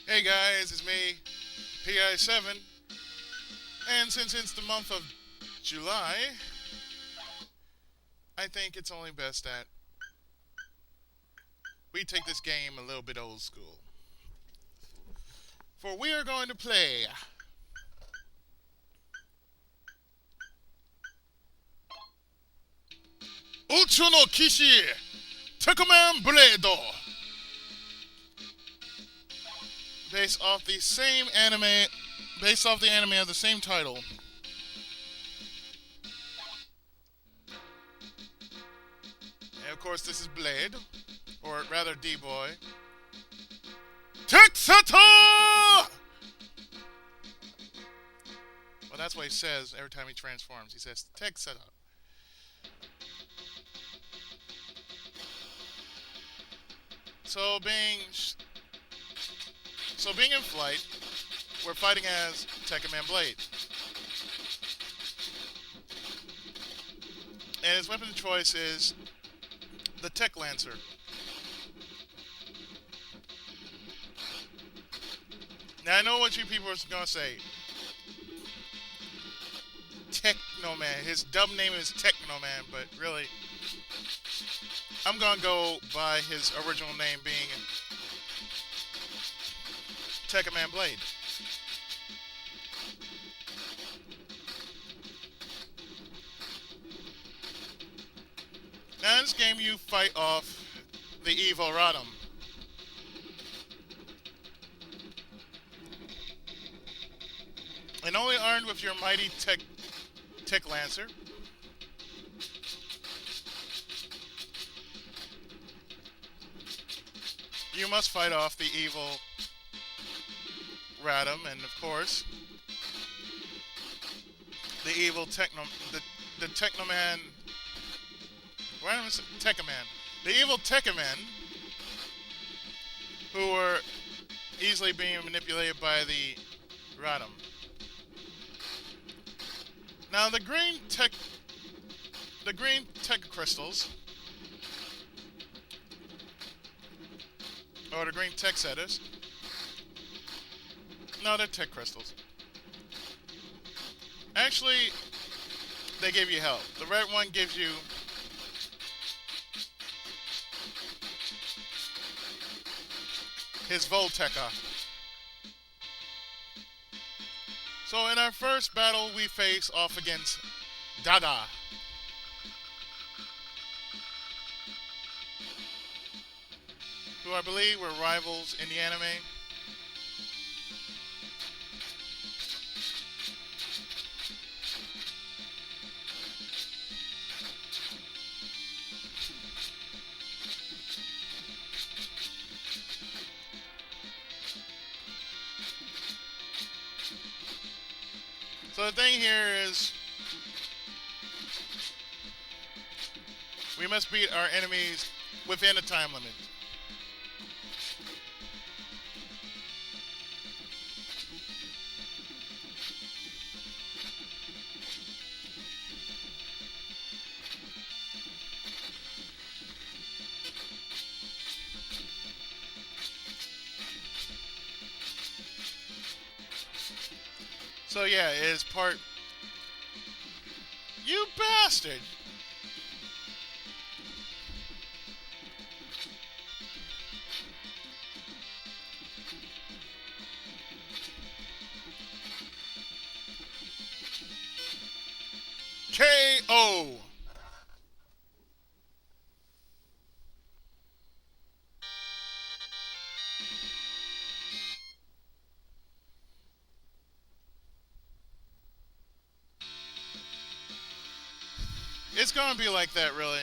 Hey guys, it's me, PI7, and since it's the month of July, I think it's only best that we take this game a little bit old school. For we are going to play Uchuu no Kishi Tekkaman Blade, based off the same anime, based off the anime of the same title. And of course, this is Blade, or rather D-Boy. Tekcrystal! Well, that's what he says every time he transforms. He says Tekcrystal. So being in flight, we're fighting as Tekkaman Blade. And his weapon of choice is the Tech Lancer. Now I know what you people are gonna say. Technoman. His dub name is Technoman, but really, I'm gonna go by his original name being Tekkaman Blade. Now in this game you fight off the evil Radam. And only armed with your mighty Tech Lancer, you must fight off the evil Radam, and of course, the evil the Technoman. Why am I saying Tekkaman? The evil Tekkamen, who were easily being manipulated by the Radam. Now the green Tekcrystals, or the green Tech Setters. No, they're Tekcrystals. Actually, they give you health. The red one gives you his Volteca. So in our first battle, we face off against Dada. Who I believe were rivals in the anime. So the thing here is, we must beat our enemies within a time limit. So yeah, it is part... You bastard! KO! It's gonna be like that, really.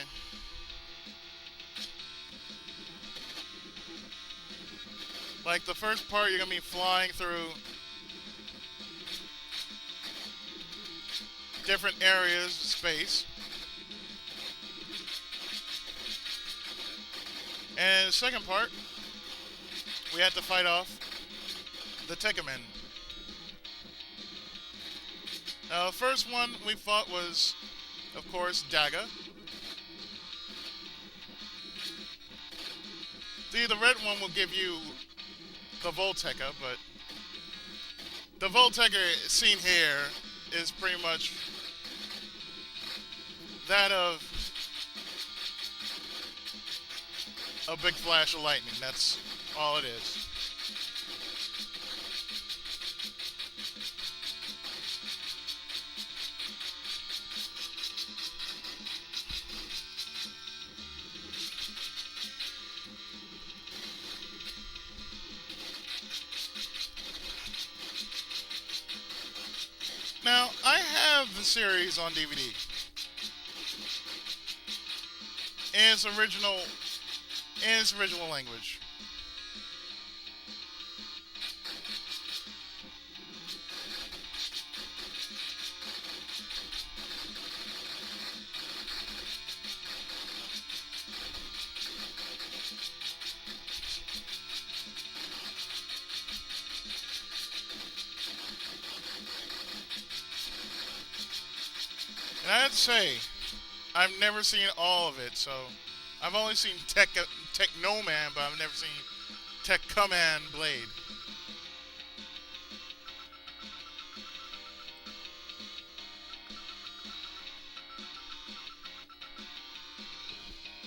Like the first part, you're gonna be flying through different areas of space. And the second part, we had to fight off the Tekkamen. Now, the first one we fought was, of course, Daga. The red one will give you the Volteka, but the Volteka seen here is pretty much that of a big flash of lightning. That's all it is. Now, I have the series on DVD. In its original language. And I have to say, I've never seen all of it, so I've only seen Tekkaman, but I've never seen Tekkaman Blade.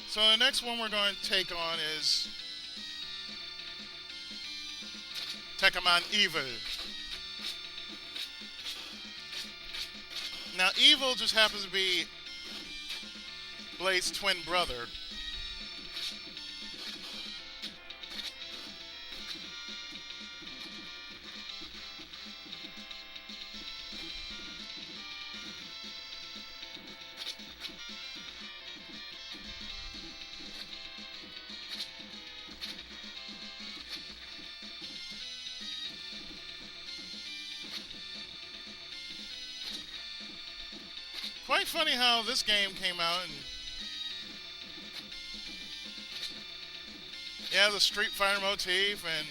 So the next one we're going to take on is Tekkaman Evil. Now, Evil just happens to be Blade's twin brother. Quite funny how this game came out and yeah, the Street Fighter motif and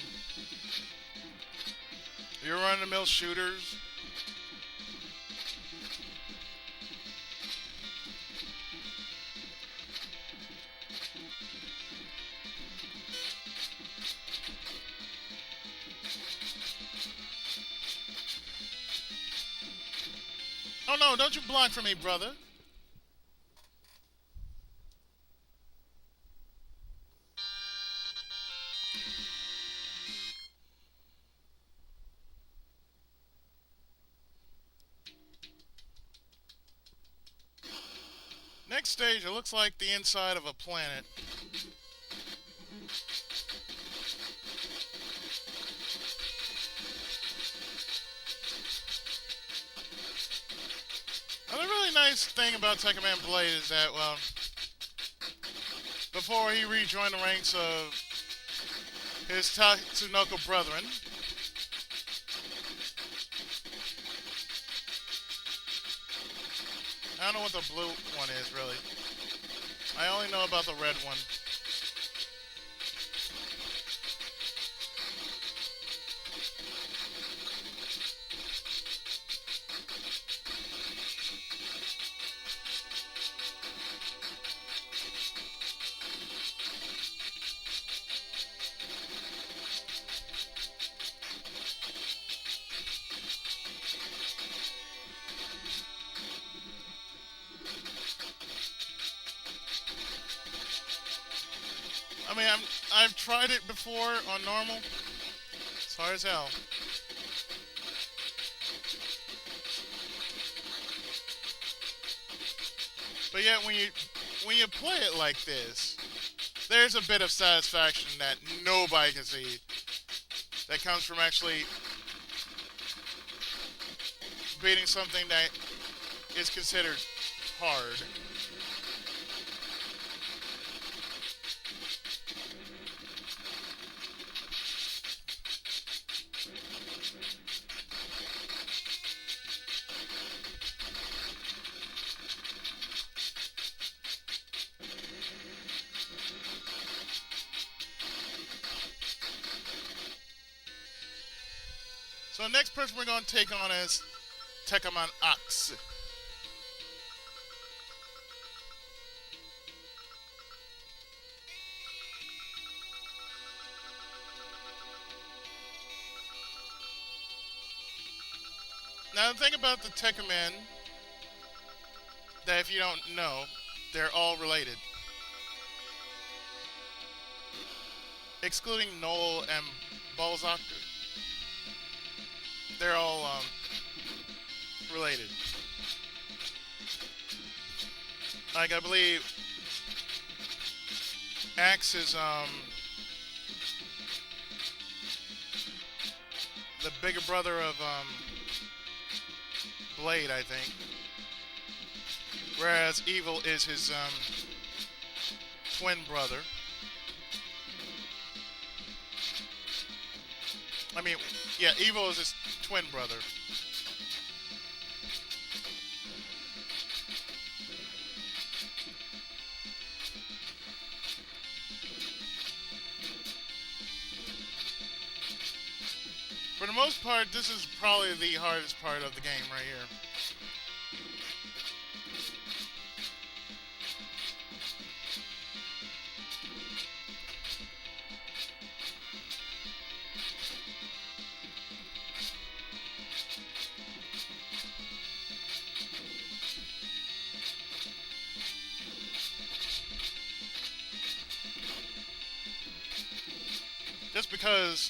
your run-of-the-mill shooters. Oh no, don't you block for me, brother. Next stage, it looks like the inside of a planet. Another really nice thing about Tekkaman Blade is that, well, before he rejoined the ranks of his Tatsunoko brethren, I don't know what the blue one is, really. I only know about the red one. I mean, I've tried it before on normal. It's hard as hell. But yet, when you play it like this, there's a bit of satisfaction that nobody can see. That comes from actually beating something that is considered hard. So the next person we're going to take on is Tekkaman Ox. Now the thing about the Tekkamen, that if you don't know, they're all related. Excluding Noel and Balzac, they're all related. Like, I believe Axe is the bigger brother of Blade, I think. Whereas Evil is his twin brother. I mean, yeah, Evil is his twin brother. For the most part, this is probably the hardest part of the game right here. Just because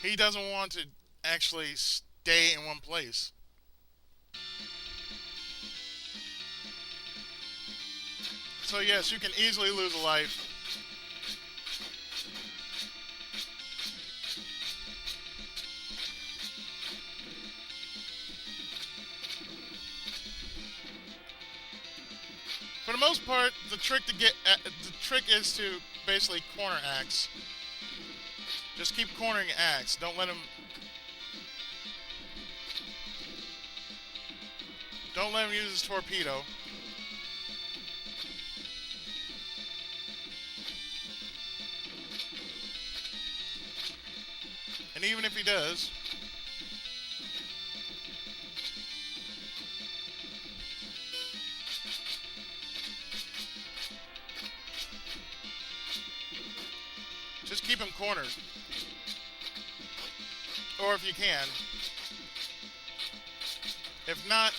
he doesn't want to actually stay in one place. So yes, you can easily lose a life. For the most part, the trick is to basically corner Axe. Just keep cornering Axe. Don't let him use his torpedo. And even if he does, just keep him cornered. Or if you can. If not,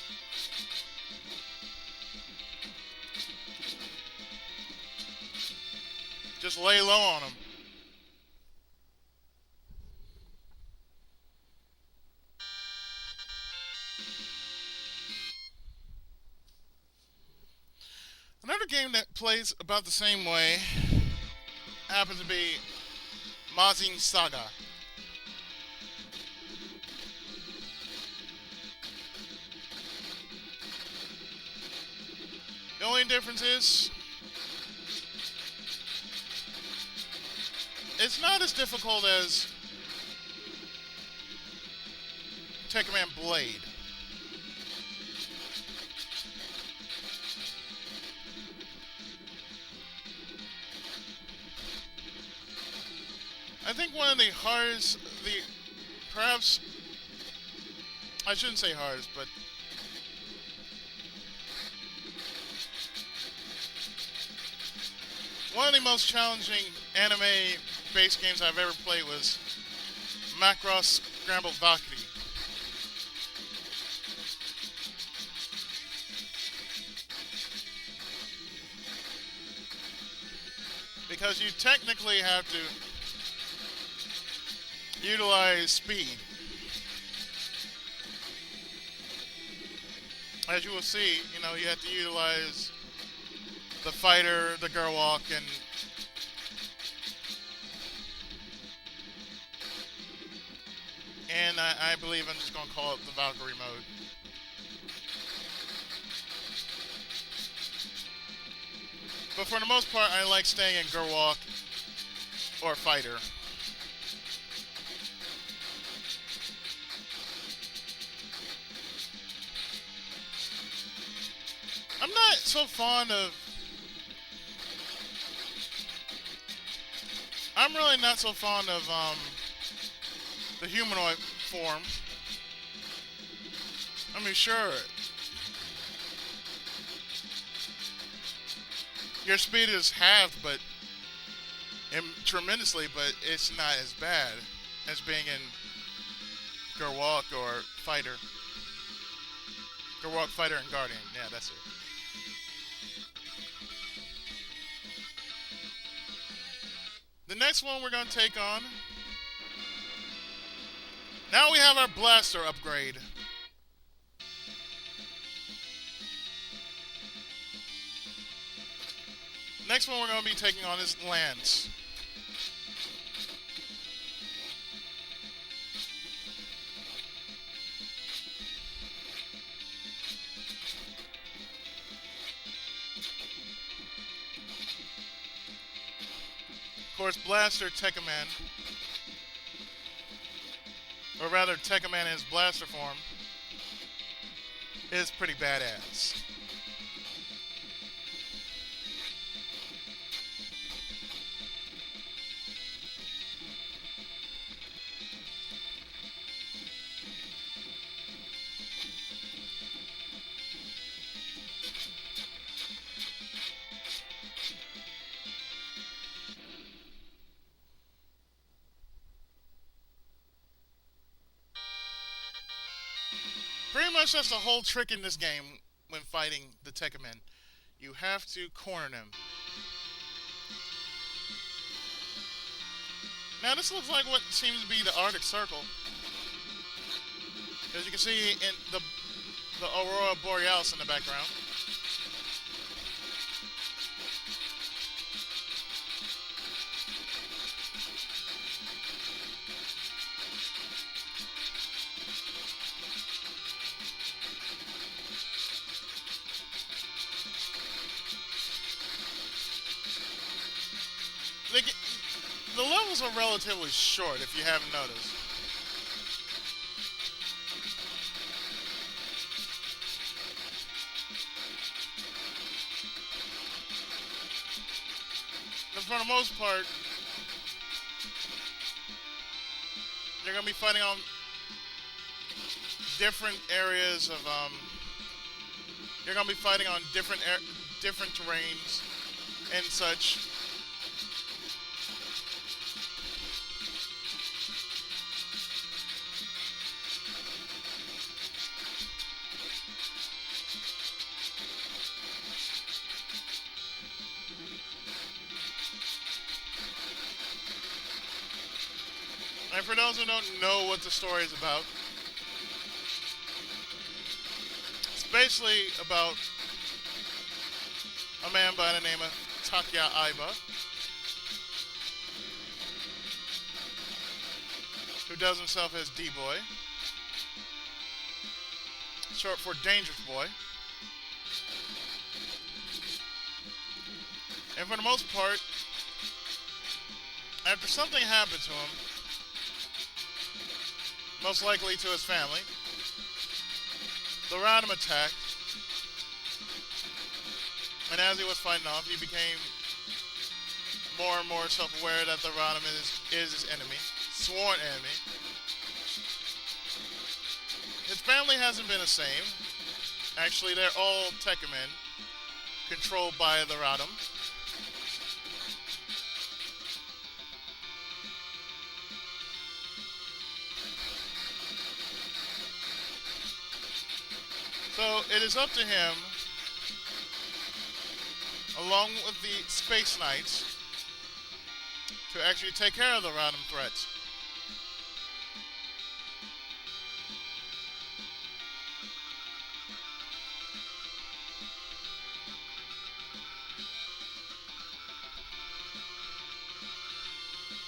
just lay low on him. Another game that plays about the same way happens to be Mazin Saga. The only difference is it's not as difficult as Tekkaman Blade. I think one of the hardest, perhaps, I shouldn't say hardest, but one of the most challenging anime-based games I've ever played was Macross Scrambled Valkyrie. Because you technically have to utilize speed. As you will see, you have to utilize the fighter, the girl walk, and I believe I'm just going to call it the Valkyrie mode. But for the most part, I like staying in girl walk or fighter. I'm not so fond of... I'm really not so fond of the humanoid form. I mean, sure, your speed is halved, tremendously, but it's not as bad. as being in Gerwalk or Fighter. Gerwalk, Fighter, and Guardian. Yeah, that's it. The next one we're going to take on. Now we have our blaster upgrade. Next one we're going to be taking on is Lance. Of course, Blaster Tekkaman, or rather Tekkaman in his blaster form, is pretty badass. Pretty much that's the whole trick in this game when fighting the Tekkamen. You have to corner them. Now this looks like what seems to be the Arctic Circle. As you can see in the Aurora Borealis in the background. The levels are relatively short, if you haven't noticed. But for the most part, you're going to be fighting on different areas of, you're going to be fighting on different terrains and such. And for those who don't know what the story is about, it's basically about a man by the name of Takya Aiba, who does himself as D-Boy, short for Dangerous Boy. And for the most part, after something happened to him, most likely to his family, the Radam attacked, and as he was fighting off, he became more and more self-aware that the Radam is his enemy, sworn enemy. His family hasn't been the same. Actually, they're all Tekkamen, controlled by the Radam. So it is up to him, along with the Space Knights, to actually take care of the Radam threats.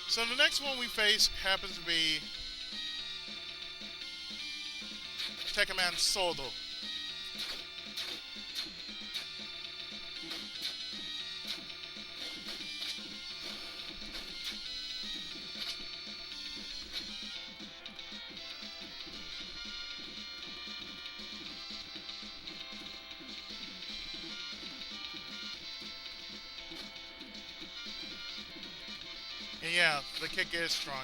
So the next one we face happens to be Tekkaman Soldo. And yeah, the kick is stronger.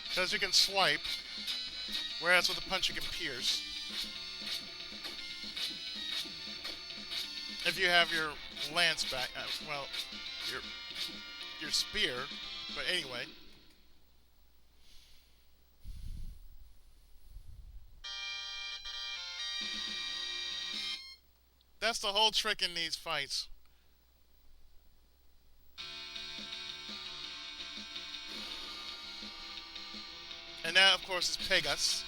Because you can swipe, whereas with a punch you can pierce. If you have your lance back, well, your your spear. But anyway, that's the whole trick in these fights. And that, of course, is Pegas.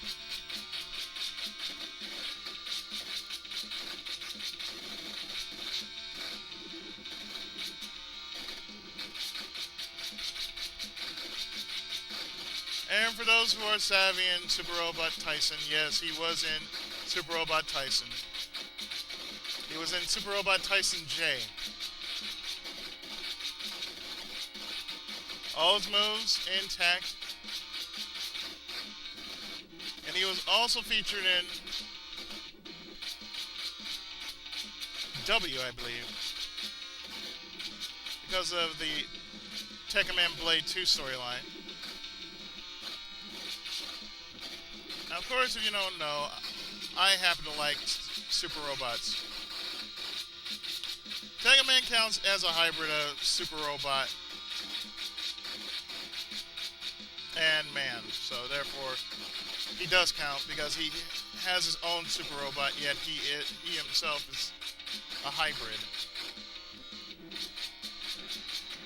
And for those who are savvy in Super Robot Tyson, yes, he was in Super Robot Tyson. He was in Super Robot Tyson J. All his moves intact. And he was also featured in W, I believe, because of the Tekkaman Blade 2 storyline. Now, of course, if you don't know, I happen to like Super Robots. Tekkaman counts as a hybrid of Super Robot and man, so therefore he does count because he has his own Super Robot, yet he himself is a hybrid.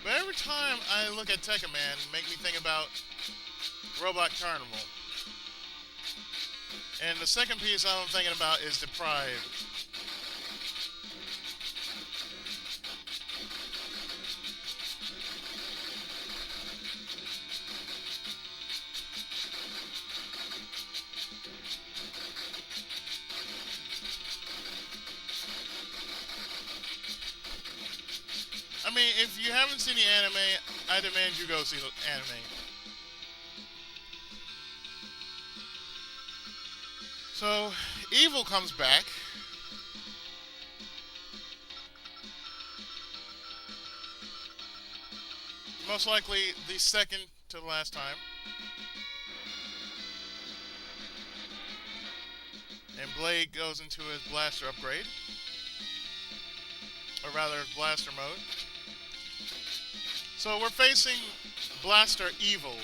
But every time I look at Tekkaman, it makes me think about Robot Carnival. And the second piece I'm thinking about is Deprived. I mean, if you haven't seen the anime, I demand you go see the anime. So, Evil comes back. Most likely the second to the last time. And Blade goes into his blaster upgrade. Or rather, blaster mode. So we're facing Blaster Evil.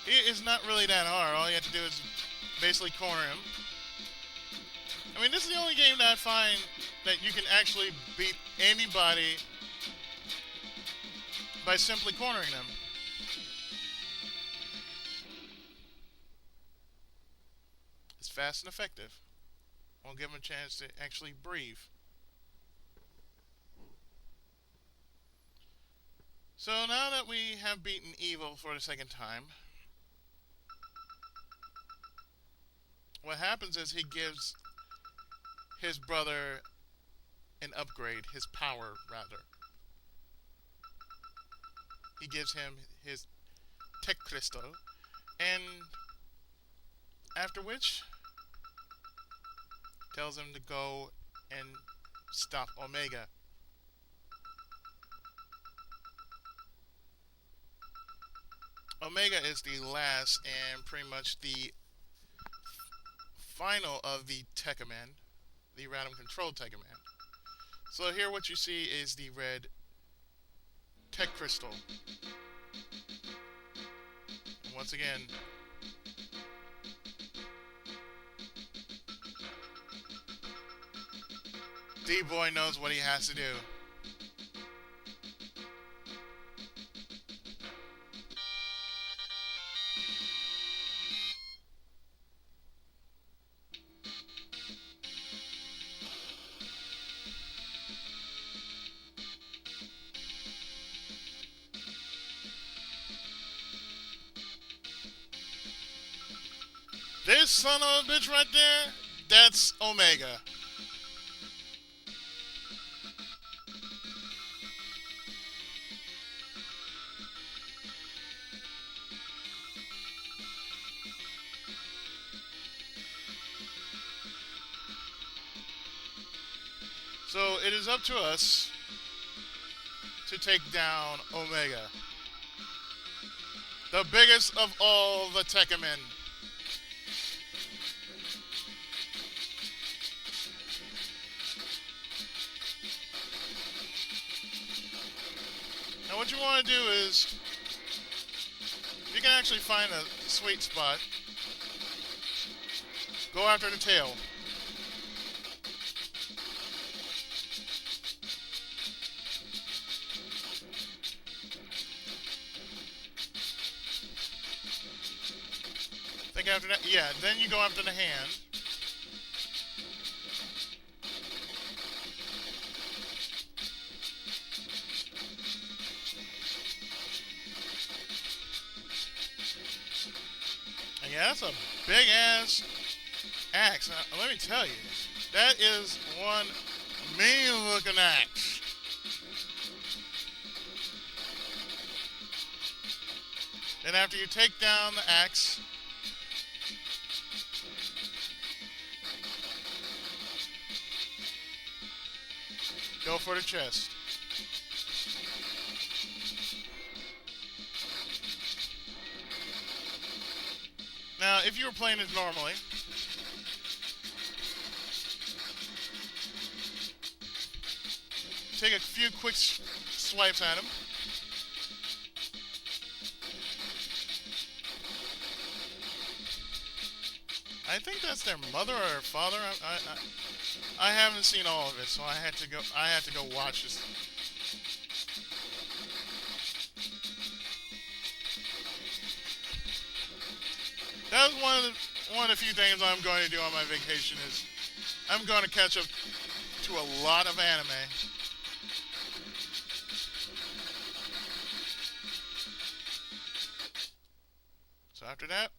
It is not really that hard. All you have to do is basically corner him. I mean, this is the only game that I find that you can actually beat anybody by simply cornering them. It's fast and effective. Won't give him a chance to actually breathe. So now that we have beaten Evil for the second time, what happens is he gives his brother an upgrade, his power rather. He gives him his Tekcrystal, and after which tells him to go and stop Omega. Omega is the last and pretty much the final of the Tekkamen, the Radam controlled Tekkaman. So here what you see is the red Tekcrystal. And once again, D-Boy knows what he has to do. This son of a bitch right there, that's Omega. So it is up to us to take down Omega, the biggest of all the Tekkamen. Now what you want to do is, if you can actually find a sweet spot, go after the tail. Think after that, yeah, then you go after the hand. And yeah, that's a big ass axe. Now, let me tell you, that is one mean looking axe. Then after you take down the axe, go for the chest. Now, if you were playing it normally, take a few quick swipes at him. I think that's their mother or father. I haven't seen all of it, so I had to go watch this. That was one of the few things I'm going to do on my vacation is I'm going to catch up to a lot of anime. So after that,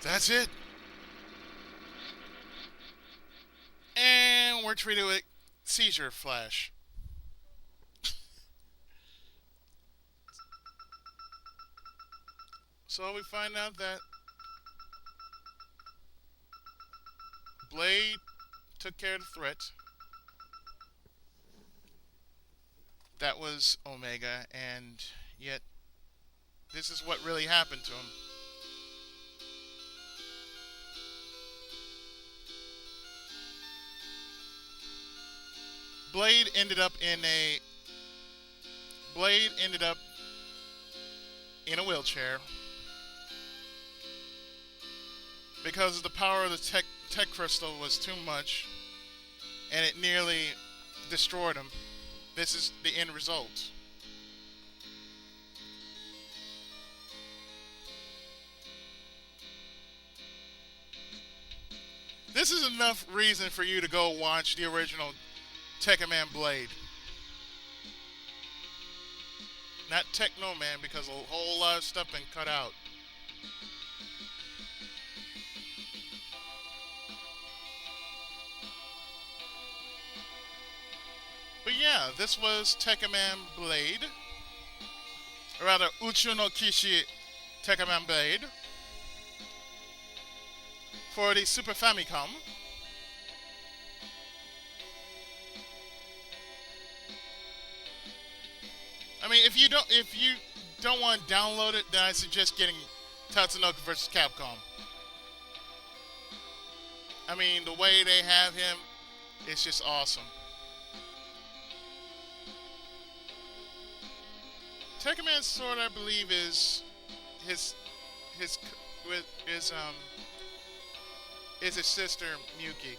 that's it. And we're treated with seizure flash. So we find out that Blade took care of the threat. That was Omega, and yet this is what really happened to him. Blade ended up in a wheelchair because the power of the Tekcrystal was too much, and it nearly destroyed him. This is the end result. This is enough reason for you to go watch the original Tekkaman Blade. Not Teknoman, because a whole lot of stuff been cut out. But yeah, this was Tekkaman Blade. Or rather, Uchuu no Kishi Tekkaman Blade. For the Super Famicom. I mean, if you don't want to download it, then I suggest getting Tatsunoko vs. Capcom. I mean, the way they have him, it's just awesome. Tekkaman's sword, I believe, is his sister Miyuki.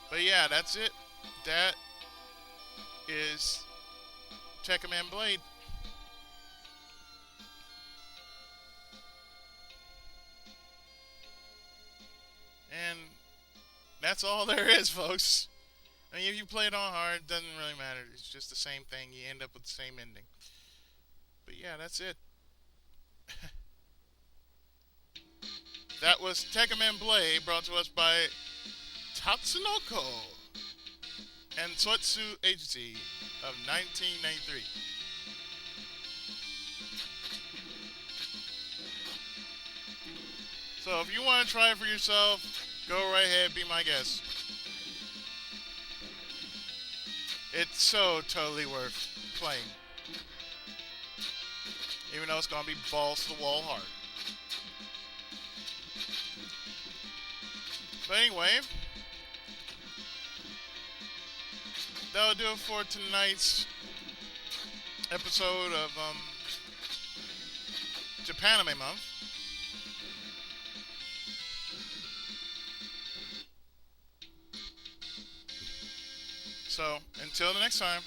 But yeah, that's it. That is Tekkaman Blade. And that's all there is, folks. I mean, if you play it on hard, it doesn't really matter. It's just the same thing. You end up with the same ending. But yeah, that's it. That was Tekkaman Blade, brought to us by Tatsunoko and Toitsu Agency of 1993. So if you want to try it for yourself, go right ahead, be my guest. It's so totally worth playing. Even though it's gonna be balls to the wall hard. But anyway, that'll do it for tonight's episode of Japanime Month. So, until the next time.